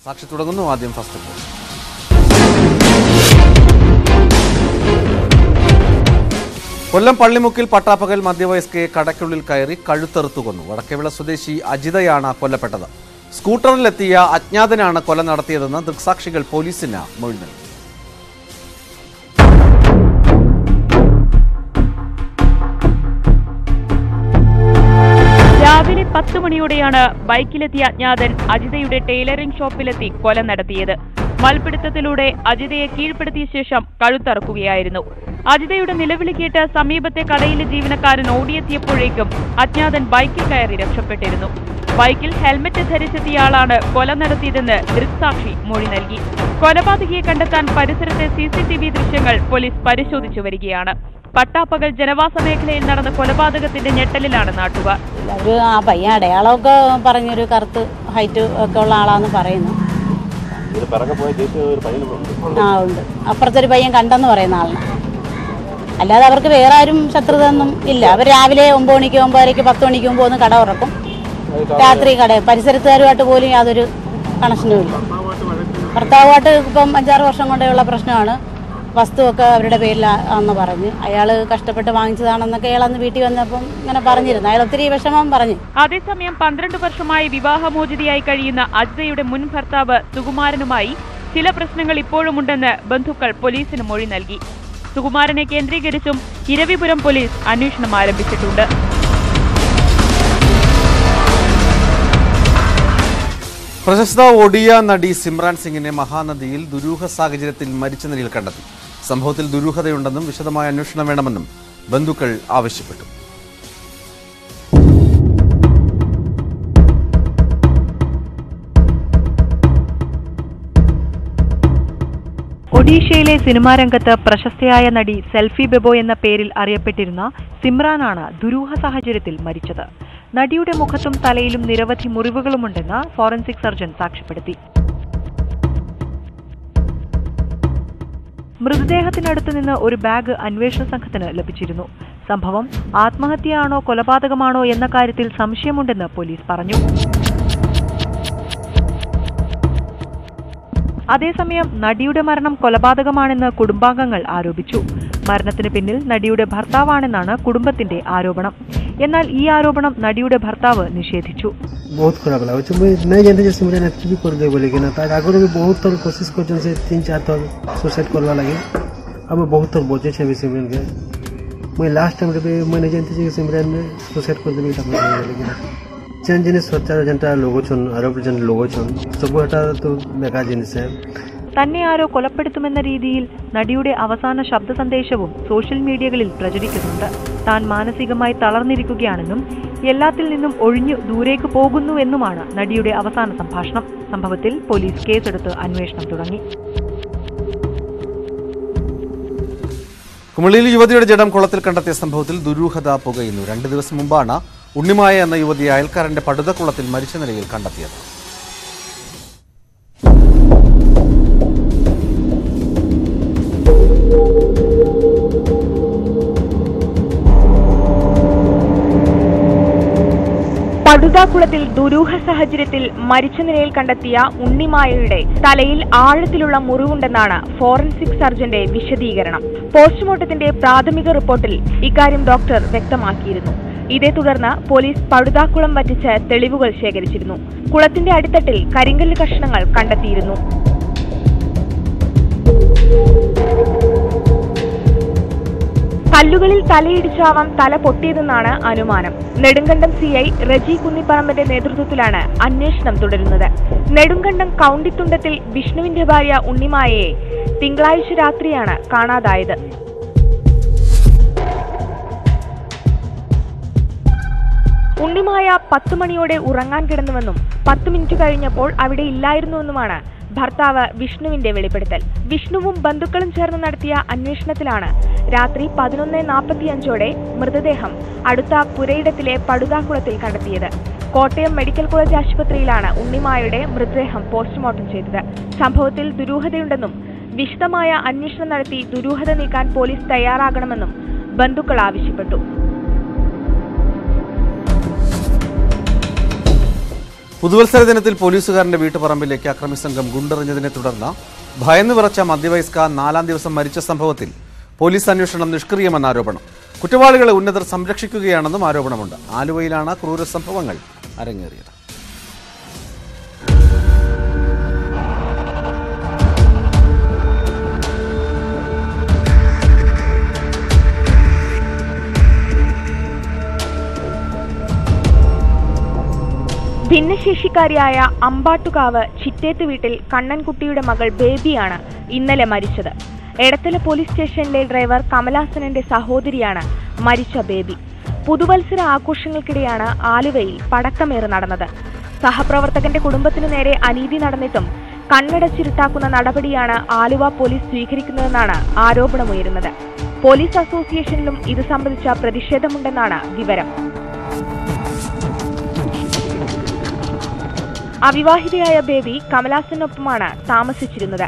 സാക്ഷി തുടങ്ങുന്നു. ആദ്യം ഫസ്റ്റ് പോൾ. കൊല്ലം പള്ളിമുക്കിൽ പട്ടാപ്പകൽ മധ്യവയസ്കയെ കടയ്ക്കുള്ളിൽ കയറി കഴുത്തെറുത്തു കൊന്നു. വടക്കേവിള സ്വദേശി അജിതയാണ് കൊല്ലപ്പെട്ടത്. സ്കൂട്ടറിലെത്തിയ അജ്ഞാതനാണ് കൊല നടത്തിയതെന്ന് ദൃക്സാക്ഷികൾ പോലീസിന് മൊഴി നൽകി. രാവിലെ 10 മണിയോടെയാണ് ബൈക്കിലെത്തിയ അജ്ഞാതൻ അജിതയുടെ ടൈലറിംഗ് ഷോപ്പിലെത്തി കൊല നടത്തിയത്. മൽപിടുത്തത്തിലൂടെ അജിതയെ കീഴ്പ്പെടുത്തിയ ശേഷം കഴുത്തറക്കുകയായിരുന്നു. അജിതയുടെ നിലവിളി കേട്ട് സമീപത്തെ കടയിലെ ജീവനക്കാരൻ ഓടിയെത്തിയപ്പോഴേക്കും അജ്ഞാതൻ ബൈക്കിൽ കയറി രക്ഷപ്പെട്ടിരുന്നു. ബൈക്കിൽ ഹെൽമറ്റ് ധരിച്ചെത്തിയ ആളാണ് കൊല നടത്തിയതെന്ന് ദൃക്സാക്ഷി മൊഴി നൽകി. കൊലപാതകിയെ കണ്ടെത്താൻ പരിസരത്തെ CCTV ദൃശ്യങ്ങൾ പോലീസ് പരിശോധിച്ചു വരികയാണ്. പട്ടാപ്പകൽ ജനവാസ മേഖലയിൽ നടന്ന കൊലപാതകത്തിന്റെ ഞെട്ടലിലാണ് നാട്ടുകാർ. ആ പയ്യൻ അടയാളമൊക്കെ പറഞ്ഞൊരു കറുത്ത് ഹൈറ്റ് ഒക്കെ ഉള്ള ആളാന്ന് പറയുന്നു. ഉണ്ട്. അപ്പുറത്തൊരു പയ്യൻ കണ്ടെന്ന് പറയുന്ന ആളിന്. അല്ലാതെ അവർക്ക് വേറെ ആരും ശത്രുത ഒന്നും ഇല്ല. അവർ രാവിലെ 9 മണിക്ക് 9:30 10 മണിക്ക് മുമ്പ് ഒന്ന് കട തുറക്കും. രാത്രി കട പരിസരത്തുകാരുമായിട്ട് പോലും യാതൊരു കണക്ഷനും ഇല്ല. ഭർത്താവുമായിട്ട് ഇപ്പം 5-6 വർഷം കൊണ്ടുള്ള പ്രശ്നമാണ്. വസ്തുവൊക്കെ അവരുടെ പേരിലാണെന്ന് പറഞ്ഞ് അയാൾ കഷ്ടപ്പെട്ട് വാങ്ങിച്ചതാണെന്നൊക്കെ അയാളന്ന് വീട്ടിൽ വന്നപ്പം ഇങ്ങനെ പറഞ്ഞിരുന്നു. അയാൾ ഒത്തിരി വിഷമം പറഞ്ഞു. അതേസമയം 12 വർഷമായി വിവാഹമോചിതയായി കഴിയുന്ന അജിതയുടെ മുൻ ഭർത്താവ് സുകുമാരനുമായി ചില പ്രശ്നങ്ങൾ ഇപ്പോഴുമുണ്ടെന്ന് ബന്ധുക്കൾ പോലീസിന് മൊഴി നൽകി. സുകുമാരനെ കേന്ദ്രീകരിച്ചും ഇരവിപുരം പോലീസ് അന്വേഷണം ആരംഭിച്ചിട്ടുണ്ട്. പ്രശസ്ത ഒഡിയ നടി സിമ്രാൻ സിംഗിനെ മഹാനദിയിൽ ദുരൂഹ സാഹചര്യത്തിൽ മരിച്ച നിലയിൽ കണ്ടെത്തി. സംഭവത്തിൽ ദുരൂഹതയുണ്ടെന്നും വിശദമായ അന്വേഷണം വേണമെന്നും ബന്ധുക്കൾ ആവശ്യപ്പെട്ടു. ഒഡീഷയിലെ സിനിമാ രംഗത്ത് പ്രശസ്തയായ നടി സെൽഫി ബെബോ എന്ന പേരിൽ അറിയപ്പെട്ടിരുന്ന സിമ്രാനാണ് ദുരൂഹ സാഹചര്യത്തിൽ മരിച്ചത്. നടിയുടെ മുഖത്തും തലയിലും നിരവധി മുറിവുകളുമുണ്ടെന്ന് ഫോറൻസിക് സർജൻ സാക്ഷ്യപ്പെടുത്തി. മൃതദേഹത്തിനടുത്ത് നിന്ന് ഒരു ബാഗ് അന്വേഷണ സംഘത്തിന് ലഭിച്ചിരുന്നു. സംഭവം ആത്മഹത്യയാണോ കൊലപാതകമാണോ എന്ന കാര്യത്തിൽ സംശയമുണ്ടെന്ന് പോലീസ് പറഞ്ഞു. അതേസമയം നടിയുടെ മരണം കൊലപാതകമാണെന്ന് കുടുംബാംഗങ്ങൾ ആരോപിച്ചു. മരണത്തിന് പിന്നിൽ നടിയുടെ ഭർത്താവാണെന്നാണ് കുടുംബത്തിന്റെ ആരോപണം. എന്നാൽ ഈ ആരോപണം നടിയുടെ ഭർത്താവ് നിഷേധിച്ചു. തന്നെ ആരോ കൊലപ്പെടുത്തുമെന്ന രീതിയിൽ നടിയുടെ അവസാന ശബ്ദ സന്ദേശവും സോഷ്യൽ മീഡിയകളിൽ പ്രചരിക്കുന്നുണ്ട്. താൻ മാനസികമായി തളർന്നിരിക്കുകയാണെന്നും എല്ലാത്തിൽ നിന്നും ഒഴിഞ്ഞു ദൂരേക്ക് പോകുന്നുവെന്നുമാണ് നടിയുടെ അവസാന സംഭാഷണം. സംഭവത്തിൽ പോലീസ് കേസെടുത്ത് അന്വേഷണം തുടങ്ങി. കുമളിയിൽ യുവതിയുടെ ജഡം കുളത്തിൽ കണ്ടെത്തിയ സംഭവത്തിൽ ദുരൂഹത പുകയുന്നു. 2 ദിവസം മുമ്പാണ് ഉണ്ണിമായ എന്ന യുവതിയെ അയൽക്കാരന്റെ പടുതക്കുളത്തിൽ മരിച്ച നിലയിൽ കണ്ടെത്തിയത്. പടുതാക്കുളത്തിൽ ദുരൂഹ സാഹചര്യത്തിൽ മരിച്ച നിലയിൽ കണ്ടെത്തിയ ഉണ്ണിമായയുടെ തലയിൽ ആഴത്തിലുള്ള മുറിവുണ്ടെന്നാണ് ഫോറൻസിക് സർജന്റെ വിശദീകരണം. പോസ്റ്റ്മോർട്ടത്തിന്റെ പ്രാഥമിക റിപ്പോർട്ടിൽ ഇക്കാര്യം ഡോക്ടർ വ്യക്തമാക്കിയിരുന്നു. ഇതേ തുടർന്ന് പോലീസ് പടുതാക്കുളം വറ്റിച്ച് തെളിവുകൾ ശേഖരിച്ചിരുന്നു. കുളത്തിന്റെ അടിത്തട്ടിൽ കരിങ്കല്ല് കഷ്ണങ്ങൾ കണ്ടെത്തിയിരുന്നു. കല്ലുകളിൽ തലയിടിച്ചാവാം തല പൊട്ടിയതെന്നാണ് അനുമാനം. നെടുങ്കണ്ടം CI റജി കുന്നിപ്പറമ്പിന്റെ നേതൃത്വത്തിലാണ് അന്വേഷണം തുടരുന്നത്. നെടുങ്കണ്ടം കൗണ്ടിത്തുണ്ടത്തിൽ വിഷ്ണുവിന്റെ ഭാര്യ ഉണ്ണിമായയെ തിങ്കളാഴ്ച രാത്രിയാണ് കാണാതായത്. ഉണ്ണിമായ 10 മണിയോടെ ഉറങ്ങാൻ കിടന്നുവെന്നും 10 മിനിറ്റ് കഴിഞ്ഞപ്പോൾ അവിടെ ഇല്ലായിരുന്നുവെന്നുമാണ് ഭർത്താവ് വിഷ്ണുവിന്റെ വെളിപ്പെടുത്തൽ. വിഷ്ണുവും ബന്ധുക്കളും ചേർന്ന് നടത്തിയ അന്വേഷണത്തിലാണ് രാത്രി 11:45 മൃതദേഹം അടുത്ത പുരയിടത്തിലെ പടുതാക്കുളത്തിൽ കണ്ടെത്തിയത്. കോട്ടയം മെഡിക്കൽ കോളേജ് ആശുപത്രിയിലാണ് ഉണ്ണിമായയുടെ മൃതദേഹം പോസ്റ്റ്മോർട്ടം ചെയ്തത്. സംഭവത്തിൽ ദുരൂഹതയുണ്ടെന്നും വിശദമായ അന്വേഷണം നടത്തി ദുരൂഹത നീക്കാൻ പോലീസ് തയ്യാറാകണമെന്നും ബന്ധുക്കൾ ആവശ്യപ്പെട്ടു. പുതുവത്സര ദിനത്തിൽ പോലീസുകാരന്റെ വീട്ടുപറമ്പിലേക്ക് അക്രമി സംഘം ഗുണ്ടെറിഞ്ഞതിനെ തുടർന്ന് ഭയന്നു വിറച്ച മധ്യവയസ്ക 4-ാം ദിവസം മരിച്ച സംഭവത്തിൽ പോലീസ് അന്വേഷണം നിഷ്ക്രിയമെന്ന ആരോപണം. കുറ്റവാളികളെ ഉന്നതർ സംരക്ഷിക്കുകയാണെന്നും ആരോപണമുണ്ട്. ആലുവയിലാണ് ക്രൂര സംഭവങ്ങൾ അരങ്ങേറിയത്. ഭിന്നശേഷിക്കാരിയായ അമ്പാട്ടുകാവ് ചിറ്റേത്ത് വീട്ടിൽ കണ്ണൻകുട്ടിയുടെ മകൾ ബേബിയാണ് ഇന്നലെ മരിച്ചത്. എടത്തല പോലീസ് സ്റ്റേഷനിലെ ഡ്രൈവർ കമലാസനന്റെ സഹോദരിയാണ് മരിച്ച ബേബി. പുതുവത്സര ആഘോഷങ്ങൾക്കിടെയാണ് ആലുവയിൽ പടക്കമേറ് നടന്നത്. സഹപ്രവർത്തകന്റെ കുടുംബത്തിനു നേരെ അനീതി നടന്നിട്ടും കണ്ണടച്ചിരുട്ടാക്കുന്ന നടപടിയാണ് ആലുവ പോലീസ് സ്വീകരിക്കുന്നതെന്നാണ് ആരോപണമുയരുന്നത്. പോലീസ് അസോസിയേഷനിലും ഇത് സംബന്ധിച്ച പ്രതിഷേധമുണ്ടെന്നാണ് വിവരം. അവിവാഹിതയായ ബേബി കമലാസനൊപ്പമാണ് താമസിച്ചിരുന്നത്.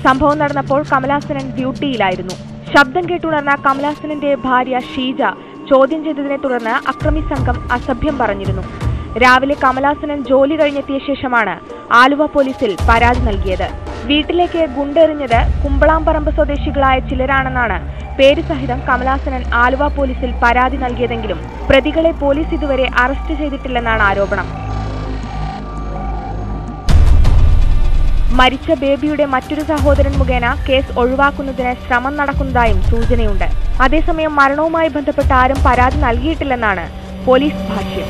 സംഭവം നടന്നപ്പോൾ കമലാസനൻ ഡ്യൂട്ടിയിലായിരുന്നു. ശബ്ദം കേട്ടുണർന്ന കമലാസനന്റെ ഭാര്യ ഷീജ ചോദ്യം ചെയ്തതിനെ തുടർന്ന് അക്രമി സംഘം അസഭ്യം പറഞ്ഞിരുന്നു. രാവിലെ കമലാസനൻ ജോലി കഴിഞ്ഞെത്തിയ ശേഷമാണ് ആലുവ പോലീസിൽ പരാതി നൽകിയത്. വീട്ടിലേക്ക് ഗുണ്ടെറിഞ്ഞത് കുമ്പളാംപറമ്പ് സ്വദേശികളായ ചിലരാണെന്നാണ് പേര് സഹിതം കമലാസനൻ ആലുവ പോലീസിൽ പരാതി നൽകിയതെങ്കിലും പ്രതികളെ പോലീസ് ഇതുവരെ അറസ്റ്റ് ചെയ്തിട്ടില്ലെന്നാണ് ആരോപണം. മരിച്ച ബേബിയുടെ മറ്റൊരു സഹോദരൻ മുഖേന കേസ് ഒഴിവാക്കുന്നതിന് ശ്രമം നടക്കുന്നതായും സൂചനയുണ്ട്. അതേസമയം മരണവുമായി ബന്ധപ്പെട്ട് ആരും പരാതി നൽകിയിട്ടില്ലെന്നാണ് പോലീസ് ഭാഷ്യം.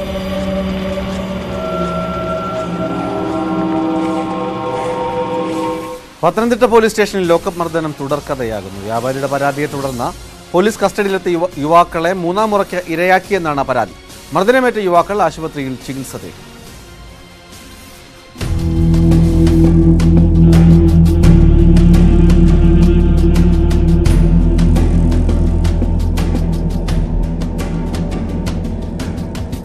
പത്തനംതിട്ട പോലീസ് സ്റ്റേഷനിൽ ലോക്കപ്പ് മർദ്ദനം തുടർക്കഥയാകുന്നു. വ്യാപാരിയുടെ പരാതിയെ തുടർന്ന് പോലീസ് കസ്റ്റഡിയിലെത്തിയ യുവാക്കളെ 3-ാം മുറയ്ക്ക് ഇരയാക്കിയെന്നാണ് പരാതി. മർദ്ദനമേറ്റ യുവാക്കൾ ആശുപത്രിയിൽ ചികിത്സ തേടി.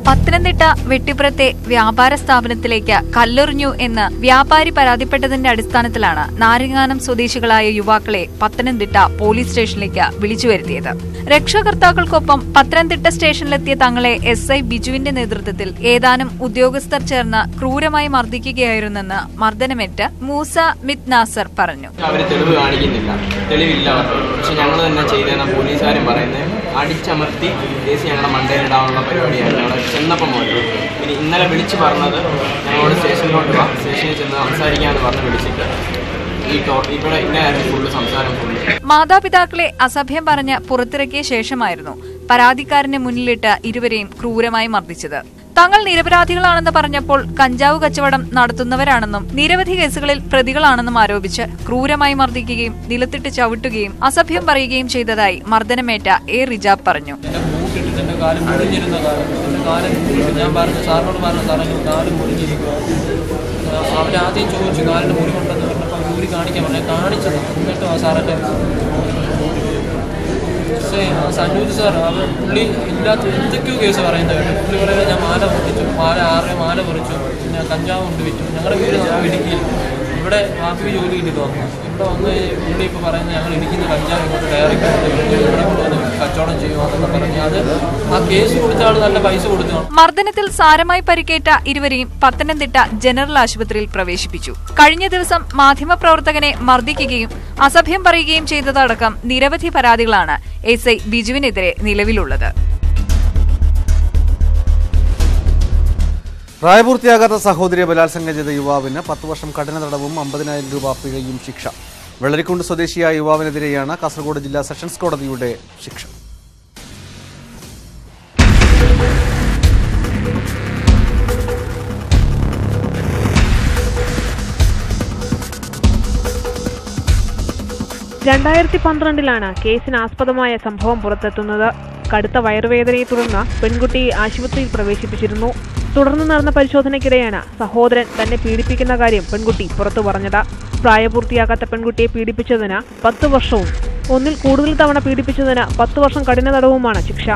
പത്തനംതിട്ട വെട്ടിപ്പുറത്തെ വ്യാപാര സ്ഥാപനത്തിലേക്ക് കല്ലെറിഞ്ഞു എന്ന് വ്യാപാരി പരാതിപ്പെട്ടതിന്റെ അടിസ്ഥാനത്തിലാണ് നാരങ്ങാനം സ്വദേശികളായ യുവാക്കളെ പത്തനംതിട്ട പോലീസ് സ്റ്റേഷനിലേക്ക് വിളിച്ചു വരുത്തിയത്. രക്ഷകർത്താക്കൾക്കൊപ്പം പത്തനംതിട്ട സ്റ്റേഷനിലെത്തിയ തങ്ങളെ SI ബിജുവിന്റെ നേതൃത്വത്തിൽ ഏതാനും ഉദ്യോഗസ്ഥർ ചേർന്ന് ക്രൂരമായി മർദ്ദിക്കുകയായിരുന്നെന്ന് മർദ്ദനമേറ്റ മൂസ മിത് നാസർ പറഞ്ഞു. അവര് തെളിവ് കാണിക്കുന്നില്ല, തെളിവില്ല. പക്ഷെ ഞങ്ങൾ തന്നെ ചെയ്തെന്ന പോലീസുകാരും പറയുന്നത് അടിച്ചമർത്തി കേസ് ഞങ്ങളുടെ മണ്ടയിലിടാനുള്ള പരിപാടിയാണ് ഞങ്ങൾ ചെന്നപ്പം മുതൽ. പിന്നെ ഇന്നലെ വിളിച്ച് പറഞ്ഞത് ഞങ്ങളോട് സ്റ്റേഷനിലോട്ട് വാ, സ്റ്റേഷനിൽ ചെന്ന് സംസാരിക്കാമെന്ന് പറഞ്ഞ് വിളിച്ചിട്ട് ഇവിടെ ഇന്നായിരുന്നു ഫുള്ള് സംസാരം. മാതാപിതാക്കളെ അസഭ്യം പറഞ്ഞ് പുറത്തിറക്കിയ ശേഷമായിരുന്നു പരാതിക്കാരനെ മുന്നിലിട്ട് ഇരുവരെയും ക്രൂരമായി മർദ്ദിച്ചത്. തങ്ങൾ നിരപരാധികളാണെന്ന് പറഞ്ഞപ്പോൾ കഞ്ചാവ് കച്ചവടം നടത്തുന്നവരാണെന്നും നിരവധി കേസുകളിൽ പ്രതികളാണെന്നും ആരോപിച്ച് ക്രൂരമായി മർദ്ദിക്കുകയും നിലത്തിട്ട് ചവിട്ടുകയും അസഭ്യം പറയുകയും ചെയ്തതായി മർദ്ദനമേറ്റ റിജാബ് പറഞ്ഞു. അവരാദ്യം ചോദിച്ചു കാലിന് മുറിവുണ്ടെന്ന് പറഞ്ഞപ്പോൾ ഊരി കാണിക്കാൻ പറഞ്ഞു. കാണിച്ചത് എന്നിട്ടും ആ സാറിൻ്റെ സനൂജ് സാർ പുള്ളി ഇല്ലാത്ത എന്തൊക്കെയോ കേസ് പറയുന്നത് കേട്ടു. പുള്ളി പറയുന്നത് ഞാൻ മാല പൊട്ടിച്ചു, 6 മാല പൊറിച്ചു, പിന്നെ കഞ്ചാവ് കൊണ്ട് വിറ്റു. ഞങ്ങളുടെ വീട് ഇടുക്കിയിൽ ഇവിടെ വാപ്പിക്ക് ജോലി കിട്ടി തോന്നുന്നു. ഇവിടെ വന്ന് പുള്ളി ഇപ്പോൾ പറയുന്നത് ഞങ്ങൾ ഇടിക്കുന്ന കഞ്ചാവ് ഇങ്ങോട്ട് ഡയറക്റ്റ് ഇവിടെ കൊണ്ടുവന്ന് കച്ചവടം ചെയ്യുവാന്നൊക്കെ പറഞ്ഞ് അത് ആ കേസ് കൊടുത്ത ആൾ നല്ല പൈസ കൊടുത്തു. മർദ്ദനത്തിൽ സാരമായി പരിക്കേറ്റ ഇരുവരെയും പത്തനംതിട്ട ജനറൽ ആശുപത്രിയിൽ പ്രവേശിപ്പിച്ചു. കഴിഞ്ഞ ദിവസം മാധ്യമപ്രവർത്തകനെ മർദ്ദിക്കുകയും അസഭ്യം പറയുകയും ചെയ്തതടക്കം നിരവധി പരാതികളാണ് SI ബിജുവിനെതിരെ നിലവിലുള്ളത്. പ്രായപൂർത്തിയാകാത്ത സഹോദരിയെ ബലാത്സംഗം ചെയ്ത യുവാവിന് 10 വർഷം കഠിന തടവും 50,000 രൂപ പിഴയും ശിക്ഷ. വെള്ളരിക്കുണ്ട് സ്വദേശിയായ യുവാവിനെതിരെയാണ് കാസർഗോഡ് ജില്ലാ സെഷൻസ് കോടതിയുടെ ശിക്ഷ. ലാണ് കേസിനാസ്പദമായ സംഭവം പുറത്തെത്തുന്നത്. കടുത്ത വയറുവേദനയെ തുടർന്ന് പെൺകുട്ടിയെ ആശുപത്രിയിൽ പ്രവേശിപ്പിച്ചിരുന്നു. തുടർന്ന് നടന്ന പരിശോധനയ്ക്കിടെയാണ് സഹോദരൻ തന്നെ പീഡിപ്പിക്കുന്ന കാര്യം പെൺകുട്ടി പുറത്തു പറഞ്ഞത്. പ്രായപൂർത്തിയാകാത്ത പെൺകുട്ടിയെ പീഡിപ്പിച്ചതിന് 10 വർഷവും 1-ൽ കൂടുതൽ തവണ പീഡിപ്പിച്ചതിന് 10 വർഷം കഠിന തടവുമാണ് ശിക്ഷ.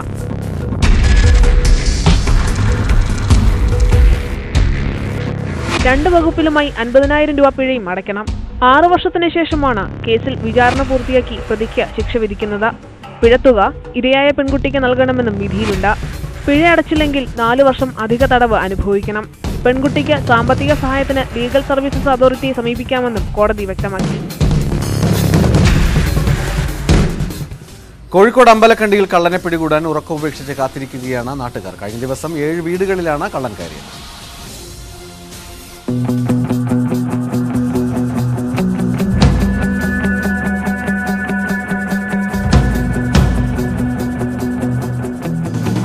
2 വകുപ്പിലുമായി 50,000 രൂപ പിഴയും അടയ്ക്കണം. 6 വർഷത്തിന് ശേഷമാണ് കേസിൽ വിചാരണ പൂർത്തിയാക്കി പ്രതിക്ക് ശിക്ഷ വിധിക്കുന്നത്. പിഴത്തുക ഇരയായ പെൺകുട്ടിക്ക് നൽകണമെന്നും വിധിയിലുണ്ട്. പിഴ അടച്ചില്ലെങ്കിൽ 4 വർഷം അധിക തടവ് അനുഭവിക്കണം. പെൺകുട്ടിക്ക് സാമ്പത്തിക സഹായത്തിന് ലീഗൽ സർവീസസ് അതോറിറ്റിയെ സമീപിക്കാമെന്നും കോടതി വ്യക്തമാക്കി. കോഴിക്കോട് അമ്പലക്കണ്ടിയിൽ കള്ളനെ പിടികൂടാൻ ഉറക്കമുപേക്ഷിച്ച് കാത്തിരിക്കുകയാണ് നാട്ടുകാർ. കഴിഞ്ഞ ദിവസം 7 വീടുകളിലാണ് കള്ളൻ കയറിയത്.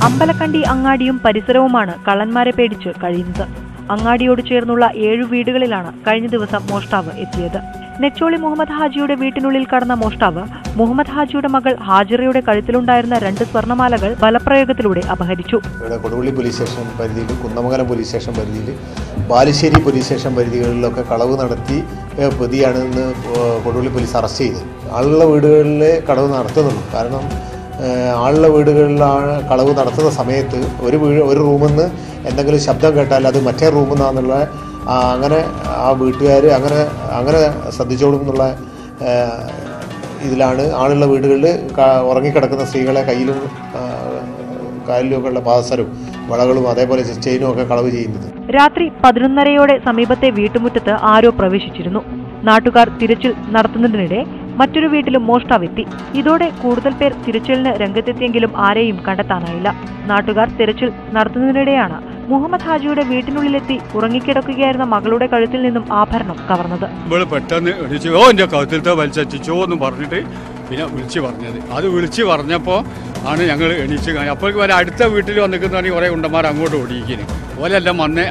അമ്പലക്കണ്ടി അങ്ങാടിയും പരിസരവുമാണ് കള്ളന്മാരെ പേടിച്ച് കഴിയുന്നത്. അങ്ങാടിയോട് ചേർന്നുള്ള 7 വീടുകളിലാണ് കഴിഞ്ഞ ദിവസം മോഷ്ടാവ് എത്തിയത്. നെച്ചോളി മുഹമ്മദ് ഹാജിയുടെ വീട്ടിനുള്ളിൽ കടന്ന മോഷ്ടാവ് മുഹമ്മദ് ഹാജിയുടെ മകൾ ഹാജിറയുടെ കഴുത്തിലുണ്ടായിരുന്ന 2 സ്വർണ്ണമാലകൾ ബലപ്രയോഗത്തിലൂടെ അപഹരിച്ചു. കൊടുവള്ളി പോലീസ് സ്റ്റേഷൻ പരിധിയിൽ, കുന്നമംഗലം പോലീസ് സ്റ്റേഷൻ പരിധിയിൽ, ബാലുശ്ശേരി പോലീസ് സ്റ്റേഷൻ പരിധികളിലൊക്കെ കളവ് നടത്തി പ്രതിയാണെന്ന് കൊടുവള്ളി പോലീസ് അറസ്റ്റ് ചെയ്ത്. ആളുള്ള വീടുകളിൽ കളവ് നടത്തുന്നുള്ളൂ. കാരണം ആളുള്ള വീടുകളിലാണ് കളവ് നടത്തുന്ന സമയത്ത് ഒരു റൂമിൽ നിന്ന് എന്തെങ്കിലും ശബ്ദം കേട്ടാൽ അത് മറ്റേ റൂമിൽ നിന്നുള്ള അങ്ങനെ ആ വീട്ടുകാർ അങ്ങനെ ശ്രദ്ധിച്ചോളും എന്നുള്ള ഇതിലാണ് ആളുള്ള വീടുകളിൽ ഉറങ്ങിക്കിടക്കുന്ന സ്ത്രീകളെ കയ്യിലും കാലിലുമൊക്കെ ഉള്ള പാദസരവും വളകളും അതേപോലെ ചെയിനും ഒക്കെ കളവ് ചെയ്യുന്നത്. രാത്രി 11:30 സമീപത്തെ വീട്ടുമുറ്റത്ത് ആരോ പ്രവേശിച്ചിരുന്നു. നാട്ടുകാർ തിരച്ചിൽ നടത്തുന്നതിനിടെ മറ്റൊരു വീട്ടിലും മോഷ്ടാവെത്തി. ഇതോടെ കൂടുതൽ പേർ തിരച്ചിലിന് രംഗത്തെത്തിയെങ്കിലും ആരെയും കണ്ടെത്താനായില്ല. നാട്ടുകാർ തിരച്ചിൽ നടത്തുന്നതിനിടെയാണ് മുഹമ്മദ് ഹാജിയുടെ വീട്ടിനുള്ളിലെത്തി ഉറങ്ങിക്കിടക്കുകയായിരുന്ന മകളുടെ കഴുത്തിൽ നിന്നും ആഭരണം കവർന്നത്. പെട്ടെന്ന് എന്റെ കഴുത്തിലത്തെ വലിച്ചോ എന്ന് പറഞ്ഞിട്ട് പിന്നെ വിളിച്ചു പറഞ്ഞപ്പോൾ ആണ് ഞങ്ങൾ എണീച്ച് കാണി. അപ്പോഴേക്കും വരെ അടുത്ത വീട്ടിൽ വന്നിരിക്കുന്നതാണെങ്കിൽ കുറെ ഉണ്ടന്മാർ അങ്ങോട്ട് ഓടിയിരിക്കുന്നു. ഓലെല്ലാം വന്ന്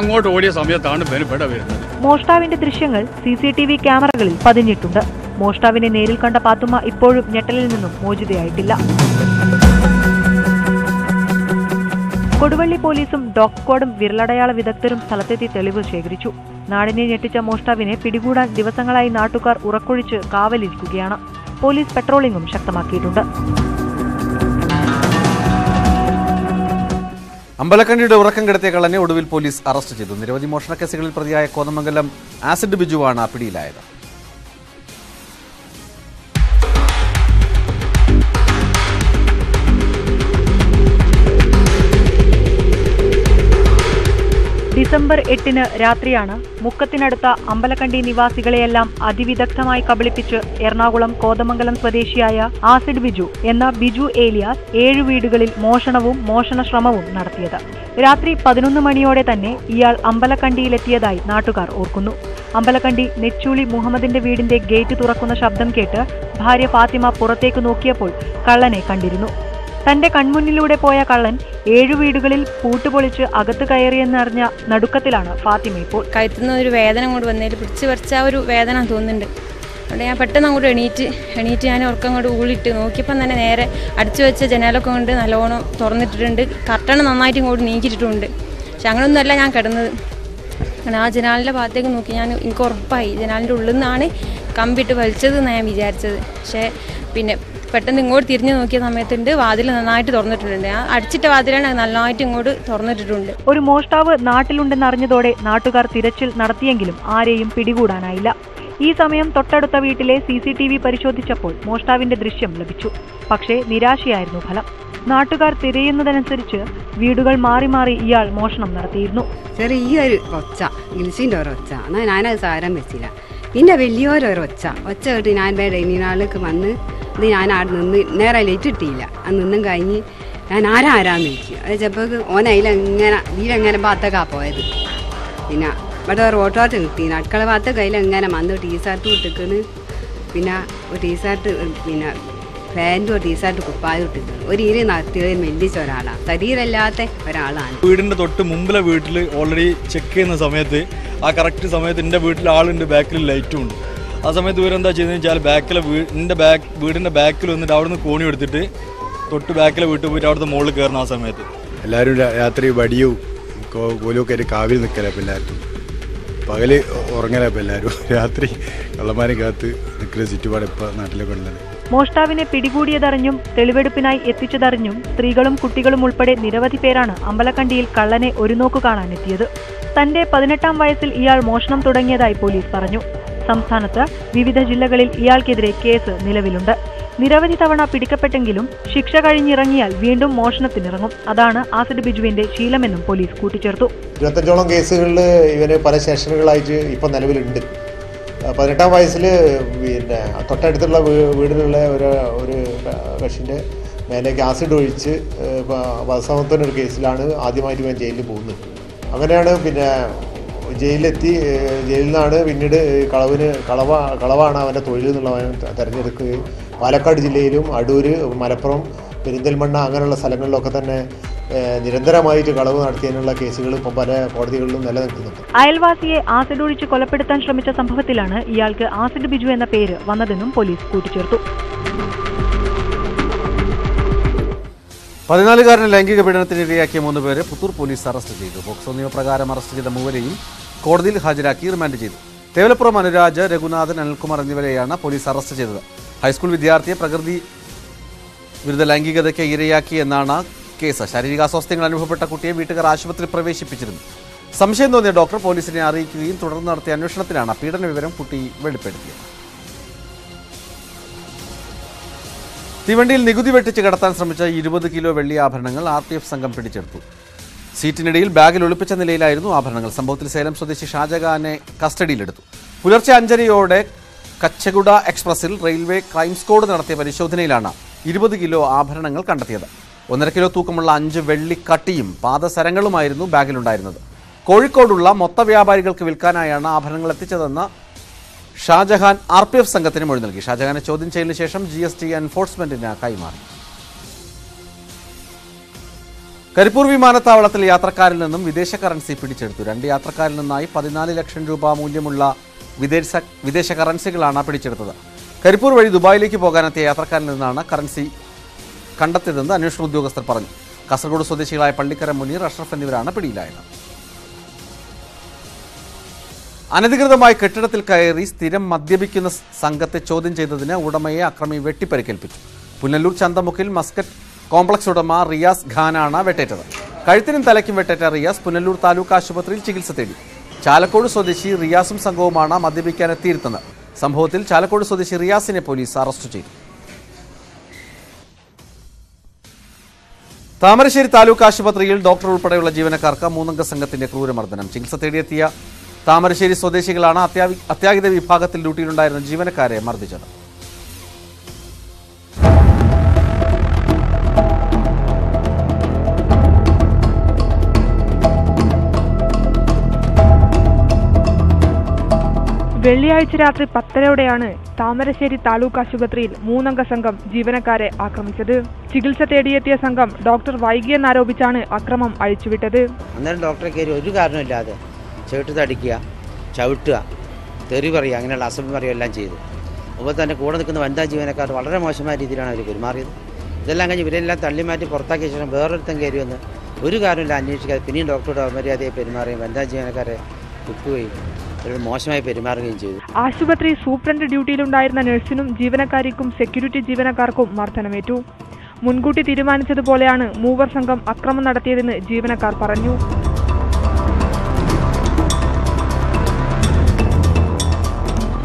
അങ്ങോട്ട് ഓടിയ സമയത്താണ് ഇവിടെ വരുന്നത്. മോഷ്ടാവിന്റെ ദൃശ്യങ്ങൾ CCTV ക്യാമറകളിൽ പതിഞ്ഞിട്ടുണ്ട്. മോഷ്ടാവിനെ നേരിൽ കണ്ട പാത്തുമ്മ ഇപ്പോഴും ഞെട്ടലിൽ നിന്നും മോചിതയായിട്ടില്ല. കൊടുവള്ളി പോലീസും ഡോഗ് സ്ക്വാഡും വിരലടയാള വിദഗ്ധരും സ്ഥലത്തെത്തി തെളിവ് ശേഖരിച്ചു. നാടിനെ ഞെട്ടിച്ച മോഷ്ടാവിനെ പിടികൂടാൻ ദിവസങ്ങളായി നാട്ടുകാർ ഉറക്കൊഴിച്ച് കാവലിരിക്കുകയാണ്. പോലീസ് പെട്രോളിംഗും ശക്തമാക്കിയിട്ടുണ്ട്. അമ്പലക്കണ്ടിയുടെ ഉറക്കം കെടുത്തിയ കള്ളനെ ഒടുവിൽ പോലീസ് അറസ്റ്റ് ചെയ്തു. നിരവധി മോഷണ കേസുകളിൽ പ്രതിയായ കോതമംഗലം ആസിഡ് ബിജുവാണ് പിടിയിലായത്. ഡിസംബർ 8 രാത്രിയാണ് മുക്കത്തിനടുത്ത അമ്പലക്കണ്ടി നിവാസികളെയെല്ലാം അതിവിദഗ്ധമായി കബളിപ്പിച്ച് എറണാകുളം കോതമംഗലം സ്വദേശിയായ ആസിഡ് ബിജു എന്ന ബിജു ഏലിയാസ് 7 വീടുകളിൽ മോഷണവും മോഷണശ്രമവും നടത്തിയത്. രാത്രി 11 മണിയോടെ തന്നെ ഇയാൾ അമ്പലക്കണ്ടിയിലെത്തിയതായി നാട്ടുകാർ ഓർക്കുന്നു. അമ്പലക്കണ്ടി നെച്ചൂളി മുഹമ്മദിന്റെ വീടിന്റെ ഗേറ്റ് തുറക്കുന്ന ശബ്ദം കേട്ട് ഭാര്യ ഫാത്തിമ പുറത്തേക്ക് നോക്കിയപ്പോൾ കള്ളനെ കണ്ടിരുന്നു. തന്റെ കൺമുന്നിലൂടെ പോയ കള്ളൻ 7 വീടുകളിൽ പൂട്ടുപൊളിച്ച് അകത്ത് കയറിയെന്നറിഞ്ഞ നടുക്കത്തിലാണ് ഫാത്തിമ ഇപ്പോൾ. കഴുത്തുനിന്ന് ഒരു വേദന അങ്ങോട്ട് വന്നതിൽ പിടിച്ച് പറിച്ച ഒരു വേദന തോന്നുന്നുണ്ട്. അതുകൊണ്ട് ഞാൻ പെട്ടെന്ന് അങ്ങോട്ട് എണീറ്റ് ഞാൻ ഉറക്കം അങ്ങോട്ട് ഊളിട്ട് നോക്കിയപ്പം തന്നെ നേരെ അടിച്ചു വെച്ച ജനാലൊക്കെ കൊണ്ട് നല്ലോണം തുറന്നിട്ടിട്ടുണ്ട്. കർട്ടൺ നന്നായിട്ട് ഇങ്ങോട്ട് നീക്കിയിട്ടുണ്ട്. പക്ഷെ അങ്ങനെയൊന്നുമല്ല ഞാൻ കിടന്നത്. അങ്ങനെ ആ ജനാലിൻ്റെ ഭാഗത്തേക്ക് നോക്കി എനിക്ക് ഉറപ്പായി ജനാലിൻ്റെ ഉള്ളിൽ നിന്നാണ് കമ്പിട്ട് വലിച്ചതെന്ന് ഞാൻ വിചാരിച്ചത്. പക്ഷേ പിന്നെ പെട്ടെന്ന് ഇങ്ങോട്ട് തിരിഞ്ഞു നോക്കിയ സമയത്തുണ്ട് വാതിൽ നന്നായിട്ട് തുറന്നിട്ടുണ്ട്. ഞാൻ അടിച്ചിട്ട വാതിലാണ് നന്നായിട്ട് ഇങ്ങോട്ട് തുറന്നിട്ടിട്ടുണ്ട്. ഒരു മോഷ്ടാവ് നാട്ടിലുണ്ടെന്നറിഞ്ഞതോടെ നാട്ടുകാർ തിരച്ചിൽ നടത്തിയെങ്കിലും ആരെയും പിടികൂടാനായില്ല. ഈ സമയം തൊട്ടടുത്ത വീട്ടിലെ CCTV പരിശോധിച്ചപ്പോൾ മോഷ്ടാവിന്റെ ദൃശ്യം ലഭിച്ചു. പക്ഷേ നിരാശയായിരുന്നു ഫലം. നാട്ടുകാർ തിരയുന്നതനുസരിച്ച് വീടുകൾ മാറി മാറി ഇയാൾ മോഷണം നടത്തിയിരുന്നു. ചെറിയൊരു ഒച്ച ഗിൽസിൻ്റെ ഒരൊച്ച എന്നാൽ ഞാനത് സാരം വെച്ചില്ല. പിന്നെ വലിയൊരൊച്ച കേട്ട് ഞാൻ ഡൈനിങ് വന്ന് ഇത് ഞാൻ അവിടെ നിന്ന് നേരെ ലൈറ്റ് കിട്ടിയില്ല. അത് നിന്നും കഴിഞ്ഞ് ഞാൻ ആരാന്ന് ചോദിച്ചു. അത് ചിലപ്പോൾ ഇതിലെങ്ങനെ ഭാഗത്തൊക്കെ പോയത്. പിന്നെ ഇവിടെ ഒരു ഓട്ടോട്ട് കിട്ടി. അടുക്കള ഭാഗത്ത് കയ്യിലെങ്ങനെ വന്ന് ടീഷർട്ട് വിട്ടിക്കണ്. പിന്നെ ഒരു ടീഷർട്ട് പിന്നെ പാൻറ്റും ഒരു ടീഷർട്ട് കുപ്പായം ഇട്ടിട്ടുണ്ട്. ഒരു ഇരി നടത്തിയത് മെല്ലിച്ച ഒരാളാണ്, ശരീരമില്ലാത്ത ഒരാളാണ്. വീടിൻ്റെ തൊട്ട് മുമ്പിലെ വീട്ടിൽ ഓൾറെഡി ചെക്ക് ചെയ്യുന്ന സമയത്ത് ആ കറക്റ്റ് സമയത്ത് എൻ്റെ വീട്ടിൽ ആളുണ്ട്, ബാക്കിൽ ലൈറ്റും ഉണ്ട്. ആ സമയത്ത് ഇവരെന്താ ചെയ്തതെന്ന് വെച്ചാൽ വീടിൻ്റെ ബാക്കിൽ വന്നിട്ട് അവിടെ നിന്ന് കോണി എടുത്തിട്ട് തൊട്ട് ബാക്കിലെ വീട്ടിൽ പോയിട്ട് അവിടുത്തെ മുകളിൽ കയറുന്ന ആ സമയത്ത് എല്ലാവരും രാത്രി വടിയും കോലുമൊക്കെ ആയിട്ട് കാവിൽ നിൽക്കലപ്പം എല്ലാവരും. പകല് ഉറങ്ങലപ്പം എല്ലാവരും. രാത്രി കള്ളന്മാരെ കാത്ത് നിൽക്കുന്ന ചുറ്റുപാട് ഇപ്പോൾ നാട്ടിലൊക്കെ ഉള്ളത്. മോഷ്ടാവിനെ പിടികൂടിയതറിഞ്ഞും തെളിവെടുപ്പിനായി എത്തിച്ചതറിഞ്ഞും സ്ത്രീകളും കുട്ടികളും ഉൾപ്പെടെ നിരവധി പേരാണ് അമ്പലക്കണ്ടിയിൽ കള്ളനെ ഒരു നോക്കു കാണാനെത്തിയത്. തന്റെ 18ാം വയസ്സിൽ ഇയാൾ മോഷണം തുടങ്ങിയതായി പോലീസ് പറഞ്ഞു. സംസ്ഥാനത്ത് വിവിധ ജില്ലകളിൽ ഇയാൾക്കെതിരെ കേസ് നിലവിലുണ്ട്. നിരവധി തവണ പിടിക്കപ്പെട്ടെങ്കിലും ശിക്ഷ കഴിഞ്ഞിറങ്ങിയാൽ വീണ്ടും മോഷണത്തിനിറങ്ങും. അതാണ് ആസിഡ് ബിജുവിന്റെ ശീലമെന്നും പോലീസ് കൂട്ടിച്ചേർത്തു. 25ഓളം കേസുകളിൽ ഇവന് പല സെഷനുകളായിട്ട് ഇപ്പം നിലവിലുണ്ട്. 18-ാം വയസ്സിൽ പിന്നെ തൊട്ടടുത്തുള്ള വീടിലുള്ള ഒരു കക്ഷിൻ്റെ മേലേക്ക് ആസിഡ് ഒഴിച്ച് വധശ്രമത്തിൻ്റെ ഒരു കേസിലാണ് ആദ്യമായിട്ട് ഇവൻ ജയിലിൽ പോകുന്നത്. അങ്ങനെയാണ് പിന്നെ ജയിലിലെത്തി. ജയിലിൽ നിന്നാണ് പിന്നീട് കളവാണ് അവൻ്റെ തൊഴിൽ എന്നുള്ളവൻ തിരഞ്ഞെടുക്കുകയും പാലക്കാട് ജില്ലയിലും അടൂര്, മലപ്പുറം, പെരിന്തൽമണ്ണ അങ്ങനെയുള്ള സ്ഥലങ്ങളിലൊക്കെ തന്നെ നിരന്തരമായിട്ട് കളവ് നടത്തിയതിനുള്ള കേസുകൾ ഇപ്പം പല കോടതികളിലും നിലനിൽക്കുന്നുണ്ട്. അയൽവാസിയെ ആസിഡ് ഒഴിച്ച് കൊലപ്പെടുത്താൻ ശ്രമിച്ച സംഭവത്തിലാണ് ഇയാൾക്ക് ആസിഡ് ബിജു എന്ന പേര് വന്നതെന്നും പോലീസ് കൂട്ടിച്ചേർത്തു. 14-കാരന് ലൈംഗിക പീഡനത്തിന് ഇരയാക്കിയ 3 പേരെ പുത്തൂർ പോലീസ് അറസ്റ്റ് ചെയ്തു. പോക്സോ നിയമപ്രകാരം അറസ്റ്റ് ചെയ്ത 3 കോടതിയിൽ ഹാജരാക്കി റിമാൻഡ് ചെയ്തു. തേവലപ്പുറം അനുരാജ്, രഘുനാഥൻ, അനിൽകുമാർ എന്നിവരെയാണ് പോലീസ് അറസ്റ്റ് ചെയ്തത്. ഹൈസ്കൂൾ വിദ്യാർത്ഥിയെ പ്രകൃതി വിരുദ്ധ ലൈംഗികതയ്ക്ക് ഇരയാക്കിയെന്നാണ് കേസ്. ശാരീരികാസ്വാസ്ഥ്യങ്ങൾ അനുഭവപ്പെട്ട കുട്ടിയെ വീട്ടുകാർ ആശുപത്രിയിൽ പ്രവേശിപ്പിച്ചിരുന്നു. സംശയം തോന്നിയ ഡോക്ടർ പോലീസിനെ അറിയിക്കുകയും തുടർന്ന് നടത്തിയ അന്വേഷണത്തിലാണ് പീഡന വിവരം കുട്ടി വെളിപ്പെടുത്തിയത്. തീവണ്ടിയിൽ നികുതി വെട്ടിച്ച് കടത്താൻ ശ്രമിച്ച 20 കിലോ വെള്ളി ആഭരണങ്ങൾ RPF സംഘം പിടിച്ചെടുത്തു. സീറ്റിനിടയിൽ ബാഗിൽ ഒളിപ്പിച്ച നിലയിലായിരുന്നു ആഭരണങ്ങൾ. സംഭവത്തിൽ സേലം സ്വദേശി ഷാജഹാനെ കസ്റ്റഡിയിലെടുത്തു. പുലർച്ചെ 5:30 കച്ചഗുഡ എക്സ്പ്രസിൽ റെയിൽവേ ക്രൈം സ്ക്വാഡ് നടത്തിയ പരിശോധനയിലാണ് 20 കിലോ ആഭരണങ്ങൾ കണ്ടെത്തിയത്. 1.5 കിലോ തൂക്കമുള്ള 5 വെള്ളിക്കട്ടിയും പാദസരങ്ങളുമായിരുന്നു ബാഗിലുണ്ടായിരുന്നത്. കോഴിക്കോടുള്ള മൊത്ത വ്യാപാരികൾക്ക് വിൽക്കാനായാണ് ആഭരണങ്ങൾ എത്തിച്ചതെന്ന് ഷാജഹാൻ RPF സംഘത്തിന് മൊഴി നൽകി. ഷാജഹാനെ ചോദ്യം ചെയ്യലിന് ശേഷം GST എൻഫോഴ്സ്മെന്റിന് കൈമാറി. കരിപ്പൂർ വിമാനത്താവളത്തിൽ യാത്രക്കാരിൽ നിന്നും വിദേശ കറൻസി പിടിച്ചെടുത്തു. 2 യാത്രക്കാരിൽ നിന്നായി 14 ലക്ഷം രൂപ മൂല്യമുള്ള വിദേശ കറൻസികളാണ് പിടിച്ചെടുത്തത്. കരിപ്പൂർ വഴി ദുബായിലേക്ക് പോകാനെത്തിയ യാത്രക്കാരിൽ നിന്നാണ് കറൻസി കണ്ടെത്തിയതെന്ന് അന്വേഷണ ഉദ്യോഗസ്ഥർ പറഞ്ഞു. കാസർഗോഡ് സ്വദേശികളായ പള്ളിക്കര മുനീർ, അഷ്റഫ് എന്നിവരാണ് പിടിയിലായത്. അനധികൃതമായി കെട്ടിടത്തിൽ കയറി സ്ഥിരം മദ്യപിക്കുന്ന സംഘത്തെ ചോദ്യം ചെയ്തതിന് ഉടമയെ അക്രമി വെട്ടിപ്പരിക്കേൽപ്പിച്ചു. പുനലൂർ ചന്തമുക്കിൽ മസ്കറ്റ് കോംപ്ലക്സ് ഉടമ റിയാസ് ഖാനാണ് വെട്ടേറ്റത്. കഴുത്തിനും തലയ്ക്കും വെട്ടേറ്റ റിയാസ് പുനലൂർ താലൂക്ക് ആശുപത്രിയിൽ ചികിത്സ തേടി. ചാലക്കോട് സ്വദേശി റിയാസും സംഘവുമാണ് മദ്യപിക്കാൻ എത്തിയിരുന്നത്. സംഭവത്തിൽ ചാലക്കോട് സ്വദേശി റിയാസിനെ പോലീസ് അറസ്റ്റ് ചെയ്തു. താമരശ്ശേരി താലൂക്ക് ആശുപത്രിയിൽ ഡോക്ടർ ഉൾപ്പെടെയുള്ള ജീവനക്കാർക്ക് 3-അംഗ സംഘത്തിന്റെ ക്രൂരമർദ്ദനം. ചികിത്സ തേടിയെത്തിയ താമരശ്ശേരി സ്വദേശികളാണ് അത്യാഹിത വിഭാഗത്തിൽ ഡ്യൂട്ടിയിലുണ്ടായിരുന്ന ജീവനക്കാരെ മർദ്ദിച്ചത്. വെള്ളിയാഴ്ച രാത്രി 10:30 താമരശ്ശേരി താലൂക്ക് ആശുപത്രിയിൽ 3-അംഗ സംഘം ജീവനക്കാരെ ആക്രമിച്ചത്. ചികിത്സ തേടിയെത്തിയ സംഘം ഡോക്ടർ വൈകിയെന്നാരോപിച്ചാണ് അക്രമം അഴിച്ചുവിട്ടത്. അന്നേരം ഡോക്ടറെ കയറി ഒരു കാരണമില്ലാതെ ചേട്ട് തടിക്കുക, ചവിട്ടുക, തെറി പറയുക, അങ്ങനെയുള്ള അസഭ്യം പറയുക എല്ലാം ചെയ്തു. അതുപോലെ തന്നെ കൂടെ നിൽക്കുന്ന വനിതാ ജീവനക്കാർ വളരെ മോശമായ രീതിയിലാണ് അവർ പെരുമാറിയത്. ഇതെല്ലാം കഴിഞ്ഞ് ഇവരെല്ലാം തള്ളിമാറ്റി പുറത്താക്കിയ ശേഷം വേറൊരുത്തം കയറി വന്ന് ഒരു കാര്യമില്ല അന്വേഷിക്കാതെ പിന്നെയും ഡോക്ടറുടെ അമര്യാദയെ പെരുമാറുകയും വനിതാ ജീവനക്കാരെ തുപ്പുകയും മോശമായി പെരുമാറുകയും ചെയ്തു. ആശുപത്രി സൂപ്രണ്ട് ഡ്യൂട്ടിയിലുണ്ടായിരുന്ന നഴ്സിനും ജീവനക്കാരിക്കും സെക്യൂരിറ്റി ജീവനക്കാർക്കും മർദ്ദനമേറ്റു. മുൻകൂട്ടി തീരുമാനിച്ചതുപോലെയാണ് മൂവർ സംഘം അക്രമം നടത്തിയതെന്ന് ജീവനക്കാർ പറഞ്ഞു.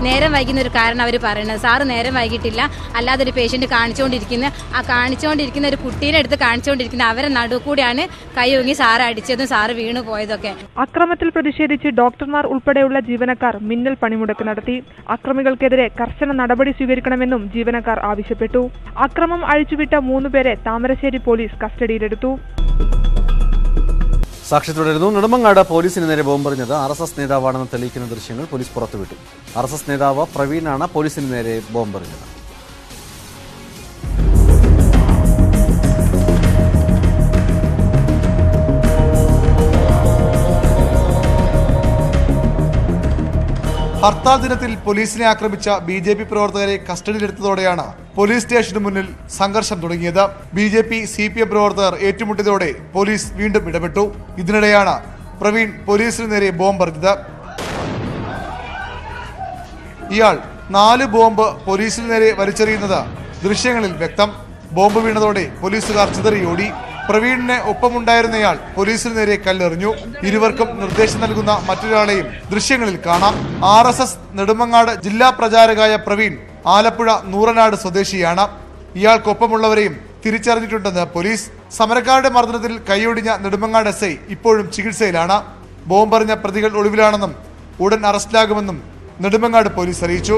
നേരം വൈകുന്ന ഒരു കാരണം അവർ പറയുന്നത്. സാറ് നേരം വൈകിട്ടില്ല, അല്ലാതെ ഒരു പേഷ്യന്റ് കാണിച്ചുകൊണ്ടിരിക്കുന്ന ഒരു കുട്ടീനെ എടുത്ത് കാണിച്ചുകൊണ്ടിരിക്കുന്ന അവരെ നടുക്കൂടെയാണ് കൈ ഒങ്ങി സാറ് അടിച്ചതും സാറ് വീണു പോയതൊക്കെ. അക്രമത്തിൽ പ്രതിഷേധിച്ച് ഡോക്ടർമാർ ഉൾപ്പെടെയുള്ള ജീവനക്കാർ മിന്നൽ പണിമുടക്ക് നടത്തി. അക്രമികൾക്കെതിരെ കർശന നടപടി സ്വീകരിക്കണമെന്നും ജീവനക്കാർ ആവശ്യപ്പെട്ടു. അക്രമം അഴിച്ചുവിട്ട 3 പേരെ താമരശ്ശേരി പോലീസ് കസ്റ്റഡിയിലെടുത്തു. സാക്ഷി തുടരുന്നു. നെടുമങ്ങാട് പോലീസിന് നേരെ ബോംബെറിഞ്ഞത് RSS നേതാവാണെന്ന് തെളിയിക്കുന്ന ദൃശ്യങ്ങൾ പോലീസ് പുറത്തുവിട്ടു. RSS നേതാവ് പ്രവീണാണ് പോലീസിന് നേരെ ബോംബെറിഞ്ഞത്. ഹർത്താൽ ദിനത്തിൽ പോലീസിനെ ആക്രമിച്ച BJP പ്രവർത്തകരെ കസ്റ്റഡിയിലെടുത്തതോടെയാണ് പോലീസ് സ്റ്റേഷന് മുന്നിൽ സംഘർഷം തുടങ്ങിയത്. BJP CPM പ്രവർത്തകർ ഏറ്റുമുട്ടിയതോടെ പോലീസ് വീണ്ടും ഇടപെട്ടു. ഇതിനിടെയാണ് പ്രവീൺ പോലീസിന് നേരെ ബോംബെറിഞ്ഞത്. ഇയാൾ 4 ബോംബ് പോലീസിന് നേരെ വലിച്ചെറിയുന്നത് ദൃശ്യങ്ങളിൽ വ്യക്തം. ബോംബ് വീണതോടെ പോലീസുകാർ ചിതറിയോടി. പ്രവീണിന് ഒപ്പമുണ്ടായിരുന്നയാൾ പോലീസിന് നേരെ കല്ലെറിഞ്ഞു. ഇരുവർക്കും നിർദ്ദേശം നൽകുന്ന മറ്റൊരാളെയും ദൃശ്യങ്ങളിൽ കാണാം. RSS നെടുമങ്ങാട് ജില്ലാ പ്രചാരകായ പ്രവീൺ ആലപ്പുഴ നൂറനാട് സ്വദേശിയാണ്. ഇയാൾക്കൊപ്പമുള്ളവരെയും തിരിച്ചറിഞ്ഞിട്ടുണ്ടെന്ന് പോലീസ്. സമരക്കാരുടെ മർദ്ദനത്തിൽ കൈയൊടിഞ്ഞ നെടുമങ്ങാട് SI ഇപ്പോഴും ചികിത്സയിലാണ്. ബോംബെറിഞ്ഞ പ്രതികൾ ഒളിവിലാണെന്നും ഉടൻ അറസ്റ്റിലാകുമെന്നും നെടുമങ്ങാട് പോലീസ് അറിയിച്ചു.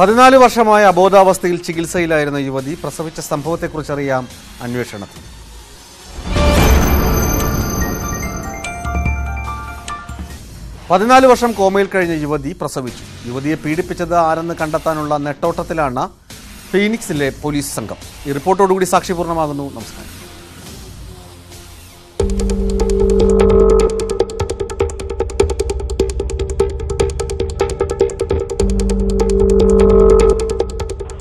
പതിനാല് വർഷമായ അബോധാവസ്ഥയിൽ ചികിത്സയിലായിരുന്ന യുവതി പ്രസവിച്ച സംഭവത്തെക്കുറിച്ചറിയാം അന്വേഷണത്തിൽ. 14 വർഷം കോമയിൽ കഴിഞ്ഞ യുവതി പ്രസവിച്ചു. യുവതിയെ പീഡിപ്പിച്ചത് ആരെന്ന് കണ്ടെത്താനുള്ള നെട്ടോട്ടത്തിലാണ് ഫീനിക്സിലെ പോലീസ് സംഘം. ഈ റിപ്പോർട്ടോടുകൂടി സാക്ഷി പൂർണ്ണമാകുന്നു. നമസ്കാരം.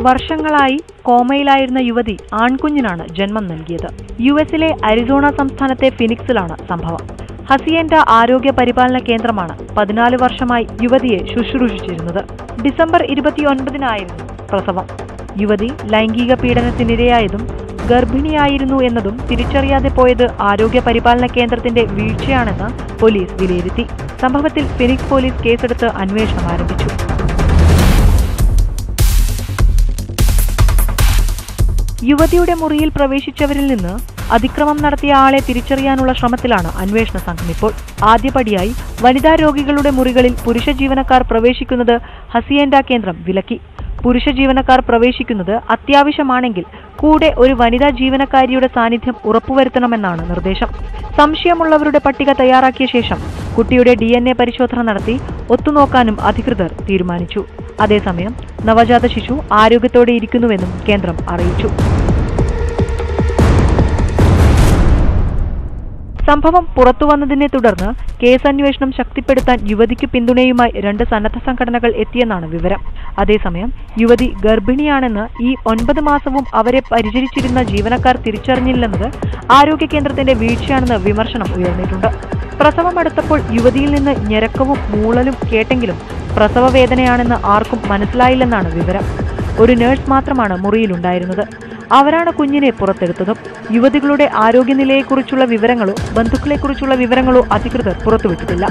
വർഷങ്ങളായി കോമയിലായിരുന്ന യുവതി ആൺകുഞ്ഞിനാണ് ജന്മം നൽകിയത്. US-ലെ അരിസോണ സംസ്ഥാനത്തെ ഫിനിക്സിലാണ് സംഭവം. ഹസിയൻഡ ആരോഗ്യ പരിപാലന കേന്ദ്രമാണ് 14 വർഷമായി യുവതിയെ ശുശ്രൂഷിച്ചിരുന്നത്. ഡിസംബർ 29-നായിരുന്നു പ്രസവം. യുവതി ലൈംഗിക പീഡനത്തിനിരയായതും ഗർഭിണിയായിരുന്നു എന്നതും തിരിച്ചറിയാതെ പോയത് ആരോഗ്യ പരിപാലന കേന്ദ്രത്തിന്റെ വീഴ്ചയാണെന്ന് പോലീസ് വിലയിരുത്തി. സംഭവത്തിൽ ഫിനിക്സ് പോലീസ് കേസെടുത്ത് അന്വേഷണം ആരംഭിച്ചു. യുവതിയുടെ മുറിയിൽ പ്രവേശിച്ചവരിൽ നിന്ന് അതിക്രമം നടത്തിയ ആളെ തിരിച്ചറിയാനുള്ള ശ്രമത്തിലാണ് അന്വേഷണ സംഘം ഇപ്പോൾ. ആദ്യപടിയായി വനിതാ രോഗികളുടെ മുറികളിൽ പുരുഷ ജീവനക്കാർ പ്രവേശിക്കുന്നത് ഹസിയൻഡ കേന്ദ്രം വിലക്കി. പുരുഷ ജീവനക്കാർ പ്രവേശിക്കുന്നത് അത്യാവശ്യമാണെങ്കിൽ കൂടെ ഒരു വനിതാ ജീവനക്കാരിയുടെ സാന്നിധ്യം ഉറപ്പുവരുത്തണമെന്നാണ് നിർദ്ദേശം. സംശയമുള്ളവരുടെ പട്ടിക തയ്യാറാക്കിയ ശേഷം കുട്ടിയുടെ DNA പരിശോധന നടത്തി ഒത്തുനോക്കാനും അധികൃതർ തീരുമാനിച്ചു. അതേസമയം നവജാത ശിശു ആരോഗ്യത്തോടെ ഇരിക്കുന്നുവെന്നും കേന്ദ്രം അറിയിച്ചു. സംഭവം പുറത്തുവന്നതിനെ തുടർന്ന് കേസന്വേഷണം ശക്തിപ്പെടുത്താൻ യുവതിക്ക് പിന്തുണയുമായി 2 സന്നദ്ധ സംഘടനകൾ എത്തിയെന്നാണ് വിവരം. അതേസമയം യുവതി ഗർഭിണിയാണെന്ന് ഈ 9 മാസവും അവരെ പരിചരിച്ചിരുന്ന ജീവനക്കാർ തിരിച്ചറിഞ്ഞില്ലെന്നത് ആരോഗ്യ കേന്ദ്രത്തിന്റെ വീഴ്ചയാണെന്ന് വിമർശനം ഉയർന്നിട്ടുണ്ട്. പ്രസവമടുത്തപ്പോൾ യുവതിയിൽ നിന്ന് ഞരക്കവും മൂളലും കേട്ടെങ്കിലും പ്രസവവേദനയാണെന്ന് ആർക്കും മനസ്സിലായില്ലെന്നാണ് വിവരം. ഒരു നഴ്സ് മാത്രമാണ് മുറിയിലുണ്ടായിരുന്നത്. അവരാണ് കുഞ്ഞിനെ പുറത്തെടുത്തതും. യുവതികളുടെ ആരോഗ്യനിലയെക്കുറിച്ചുള്ള വിവരങ്ങളോ ബന്ധുക്കളെക്കുറിച്ചുള്ള വിവരങ്ങളോ അധികൃതർ പുറത്തുവിട്ടിട്ടില്ല.